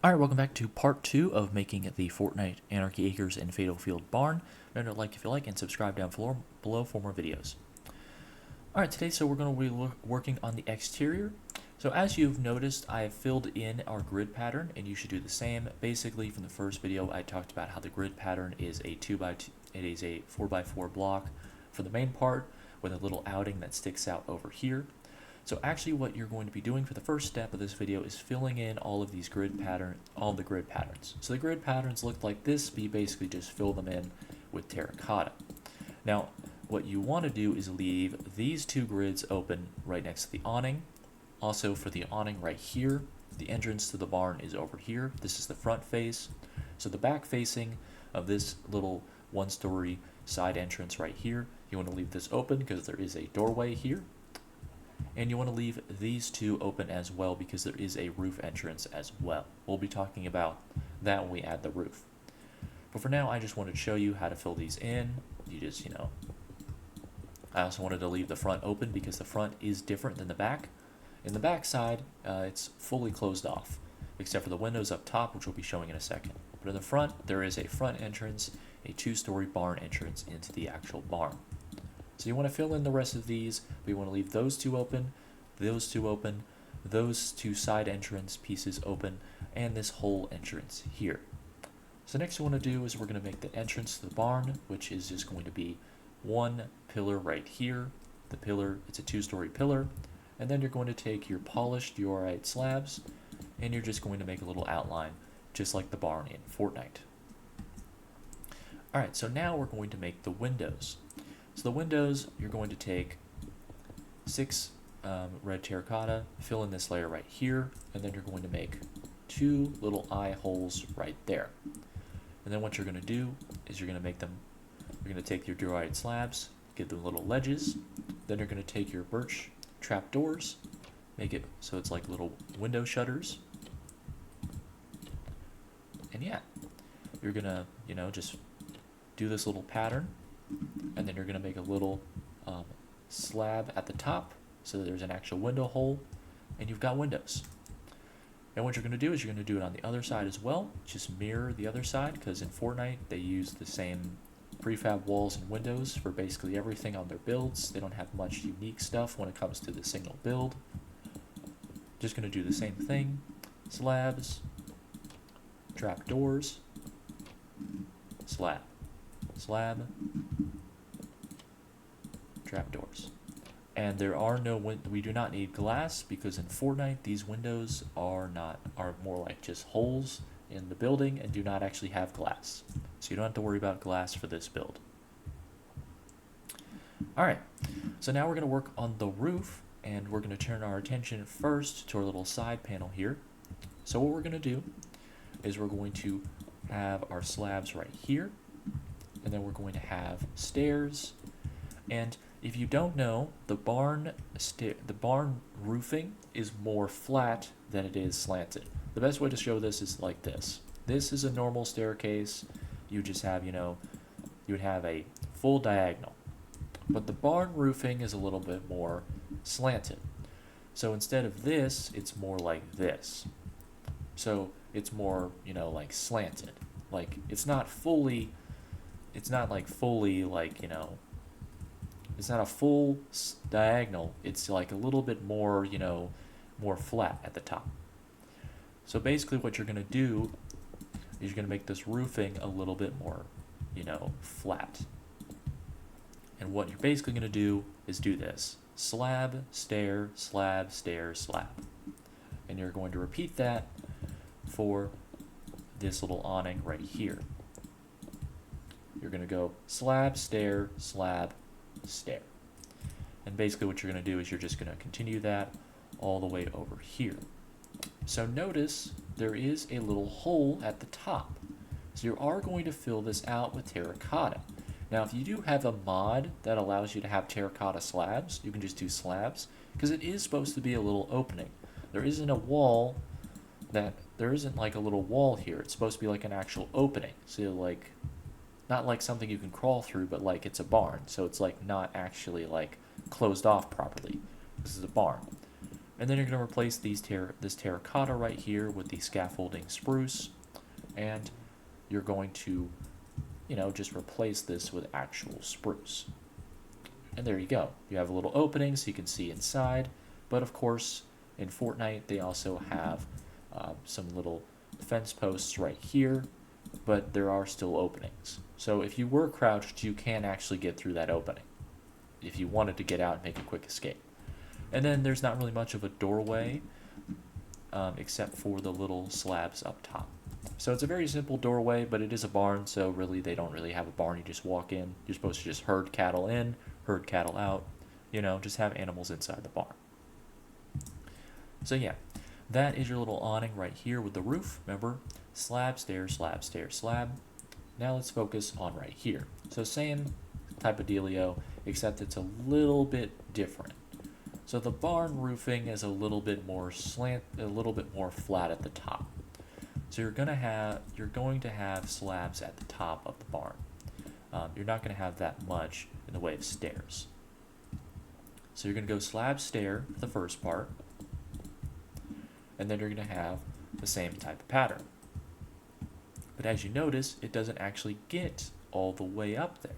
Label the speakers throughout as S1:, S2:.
S1: Alright, welcome back to part 2 of making the Fortnite Anarchy Acres and Fatal Field Barn. Remember to like if you like and subscribe down below for more videos. Alright, today we're going to be working on the exterior. So as you've noticed, I have filled in our grid pattern, and you should do the same. Basically, from the first video, I talked about how the grid pattern is a 2x2, it is a 4x4 block for the main part, with a little outing that sticks out over here. So actually what you're going to be doing for the first step of this video is filling in all of the grid patterns. So the grid patterns look like this, but you basically just fill them in with terracotta. Now, what you want to do is leave these two grids open right next to the awning. Also for the awning right here, the entrance to the barn is over here. This is the front face. So the back facing of this little one-story side entrance right here, you want to leave this open because there is a doorway here. And you want to leave these two open as well because there is a roof entrance as well. We'll be talking about that when we add the roof. But for now, I just wanted to show you how to fill these in. I also wanted to leave the front open because the front is different than the back. In the back side, it's fully closed off, except for the windows up top, which we'll be showing in a second. But in the front, there is a front entrance, a two-story barn entrance into the actual barn. So you want to fill in the rest of these, but you want to leave those two open, those two side entrance pieces open, and this whole entrance here. So next we want to do is we're going to make the entrance to the barn, which is just going to be one pillar right here. The pillar, it's a two-story pillar, and then you're going to take your polished diorite slabs, and you're just going to make a little outline, just like the barn in Fortnite. Alright, so now we're going to make the windows. So the windows, you're going to take 6 red terracotta, fill in this layer right here, and then you're going to make 2 little eye holes right there. And then what you're going to do is you're going to take your diorite slabs, give them little ledges, then you're going to take your birch trapdoors, make it so it's like little window shutters. And yeah, you're going to, just do this little pattern. And then you're going to make a little slab at the top so that there's an actual window hole, and you've got windows. And what you're going to do is you're going to do it on the other side as well, just mirror the other side, because in Fortnite they use the same prefab walls and windows for basically everything on their builds. They don't have much unique stuff when it comes to the single build. Just going to do the same thing, slabs, trapdoors, slab, trapdoors. And there are we do not need glass because in Fortnite these windows are more like just holes in the building and do not actually have glass. So you don't have to worry about glass for this build. Alright, so now we're going to work on the roof, and we're going to turn our attention first to our little side panel here. So what we're going to do is we're going to have our slabs right here, and then we're going to have stairs. And if you don't know, the barn roofing is more flat than it is slanted. The best way to show this is like this. This is a normal staircase. You just have, you would have a full diagonal. But the barn roofing is a little bit more slanted. So instead of this, it's more like this. So it's more, like slanted. Like it's not a full diagonal. It's like a little bit more, more flat at the top. So basically what you're going to do is you're going to make this roofing a little bit more, flat. And what you're basically going to do is do this. Slab, stair, slab, stair, slab. And you're going to repeat that for this little awning right here. You're going to go slab, stair, slab, stair. And basically what you're going to do is you're just going to continue that all the way over here. So notice there is a little hole at the top. So you are going to fill this out with terracotta. Now if you do have a mod that allows you to have terracotta slabs, you can just do slabs, because it is supposed to be a little opening. There isn't a wall there isn't like a little wall here. It's supposed to be like an actual opening. So like, not like something you can crawl through, but like it's a barn. So it's like not actually like closed off properly. This is a barn. And then you're going to replace this terracotta right here with the scaffolding spruce. And you're going to, just replace this with actual spruce. And there you go. You have a little opening so you can see inside. But of course, in Fortnite, they also have some little fence posts right here. But there are still openings. So if you were crouched, you can actually get through that opening if you wanted to get out and make a quick escape. And then there's not really much of a doorway except for the little slabs up top. So it's a very simple doorway, but it is a barn, so really they don't really have a barn. You just walk in. You're supposed to just herd cattle in, herd cattle out, just have animals inside the barn. So yeah, that is your little awning right here with the roof. Remember, slab, stair, slab, stair, slab. Now let's focus on right here. So same type of dealio, except it's a little bit different. So the barn roofing is a little bit more flat at the top. So you're going to have slabs at the top of the barn. You're not going to have that much in the way of stairs. So you're going to go slab stair for the first part, and then you're going to have the same type of pattern. But as you notice, it doesn't actually get all the way up there.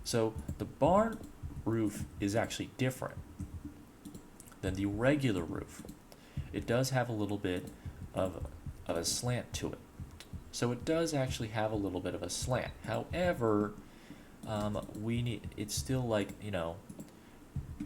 S1: So the barn roof is actually different than the regular roof. It does have a little bit of a slant to it. So it does actually have a little bit of a slant. However, it's still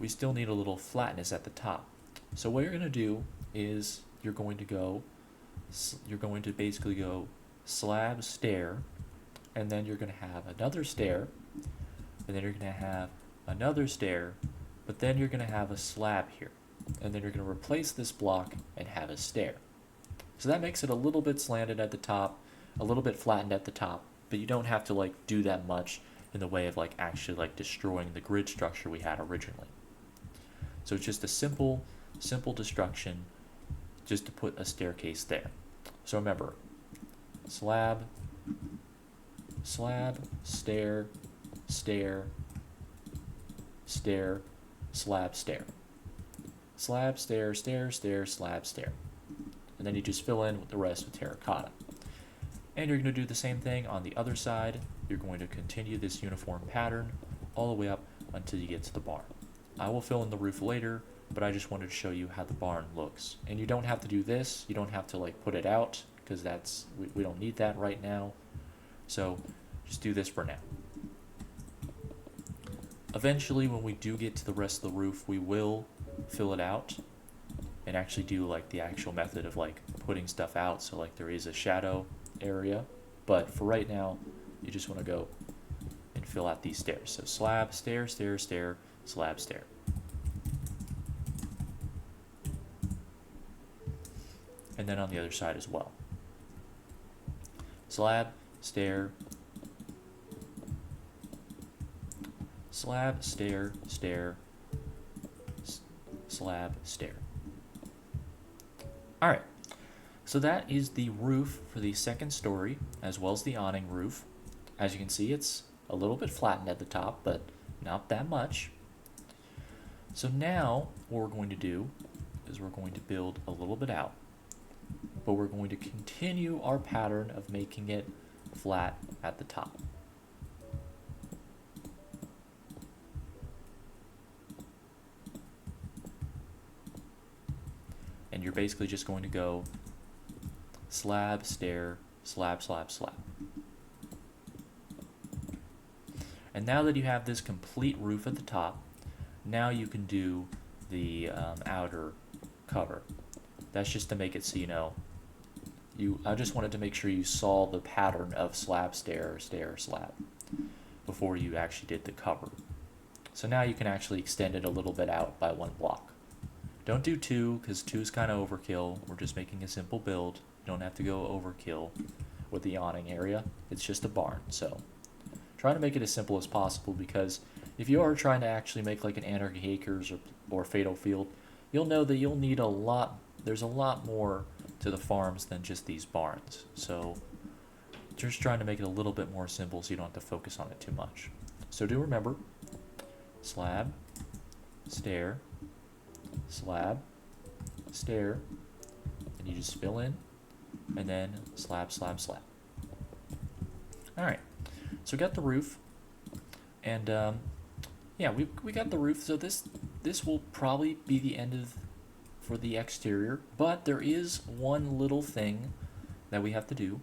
S1: we still need a little flatness at the top. So what you're going to do is you're going to basically go slab stair, and then you're going to have another stair, and then you're going to have another stair, but then you're going to have a slab here, and then you're going to replace this block and have a stair. So that makes it a little bit slanted at the top, a little bit flattened at the top, but you don't have to do that much in the way of actually destroying the grid structure we had originally. So it's just a simple destruction just to put a staircase there. So remember, slab, stair, stair, stair, slab, stair. Slab, stair, stair, stair, slab, stair. And then you just fill in with the rest with terracotta. And you're going to do the same thing on the other side. You're going to continue this uniform pattern all the way up until you get to the barn. I will fill in the roof later, but I just wanted to show you how the barn looks. And you don't have to do this. You don't have to put it out, because we don't need that right now. So just do this for now. Eventually, when we do get to the rest of the roof, we will fill it out and actually do the actual method of putting stuff out, so there is a shadow area. But for right now, you just want to go and fill out these stairs. So slab, stair, stair, stair, slab, stair. And then on the other side as well. Slab, stair, slab, stair, stair, slab, stair. Alright, so that is the roof for the second story, as well as the awning roof. As you can see, it's a little bit flattened at the top, but not that much. So now, what we're going to do is we're going to build a little bit out, but we're going to continue our pattern of making it flat at the top. And you're basically just going to go slab, stair, slab, slab, slab. And now that you have this complete roof at the top, now you can do the outer cover. That's just to make it so I just wanted to make sure you saw the pattern of slab, stair, stair, slab before you actually did the cover. So now you can actually extend it a little bit out by one block. Don't do two, because two is kind of overkill. We're just making a simple build. You don't have to go overkill with the awning area. It's just a barn, so try to make it as simple as possible, because if you are trying to actually make an Anarchy Acres or Fatal Field, you'll know that you'll need there's a lot more to the farms than just these barns. So just trying to make it a little bit more simple so you don't have to focus on it too much. So do remember, slab, stair, slab, stair, and you just fill in, and then slab, slab, slab. All right, so we got the roof, and yeah, we got the roof. So this will probably be the end of for the exterior, but there is one little thing that we have to do.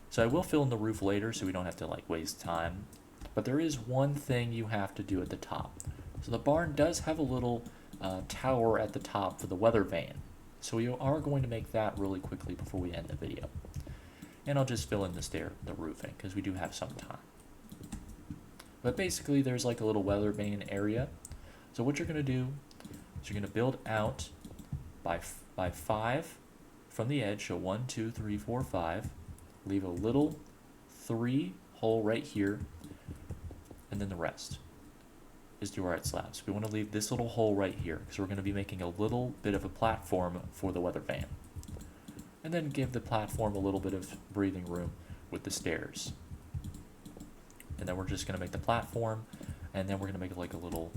S1: So I will fill in the roof later, so we don't have to like waste time. But there is one thing you have to do at the top. So the barn does have a little tower at the top for the weather vane. So we are going to make that really quickly before we end the video. And I'll just fill in the roofing, because we do have some time. But basically, there's like a little weather vane area. So what you're going to do is you're going to build out by 5 from the edge. So 1, 2, 3, 4, 5. Leave a little 3 hole right here, and then the rest is duarite slabs. We want to leave this little hole right here because we're going to be making a little bit of a platform for the weather vane. And then give the platform a little bit of breathing room with the stairs. And then we're just going to make the platform, and then we're going to make like a little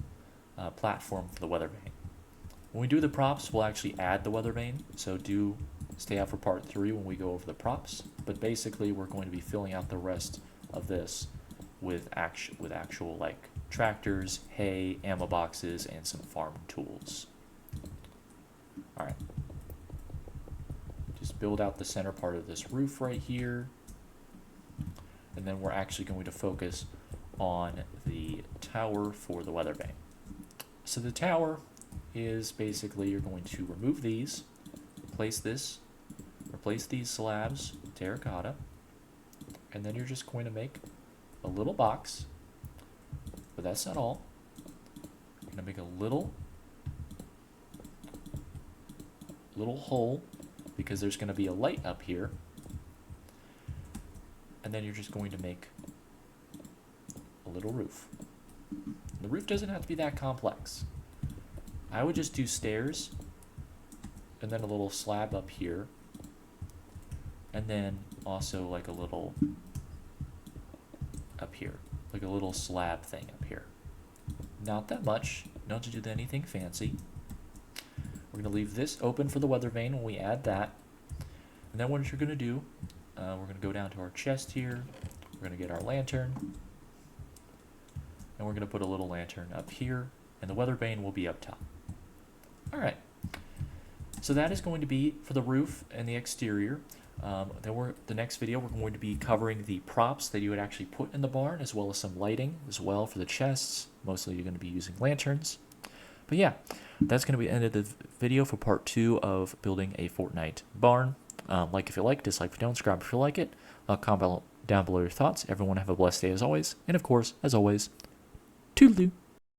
S1: platform for the weather vane. When we do the props, we'll actually add the weather vane, so do stay out for part 3 when we go over the props. But basically, we're going to be filling out the rest of this with actual like tractors, hay, ammo boxes, and some farm tools. All right. Just build out the center part of this roof right here. And then we're actually going to focus on the tower for the weather vane. So the tower is basically, you're going to remove these, replace these slabs, terracotta, and then you're just going to make a little box, but that's not all. You're going to make a little hole, because there's going to be a light up here, and then you're just going to make a little roof. The roof doesn't have to be that complex. I would just do stairs, and then a little slab up here, and then also like a little up here, like a little slab thing up here. Not that much, not to do anything fancy. We're going to leave this open for the weather vane when we add that. And then what you're going to do, we're going to go down to our chest here. We're going to get our lantern. And we're going to put a little lantern up here. And the weather vane will be up top. Alright. So that is going to be for the roof and the exterior. The next video, we're going to be covering the props that you would actually put in the barn, as well as some lighting as well for the chests. Mostly you're going to be using lanterns. But yeah, that's going to be the end of the video for part 2 of building a Fortnite barn. Like if you like, dislike if you don't, subscribe if you like it. Comment down below your thoughts. Everyone have a blessed day as always. And of course, as always, toodaloo.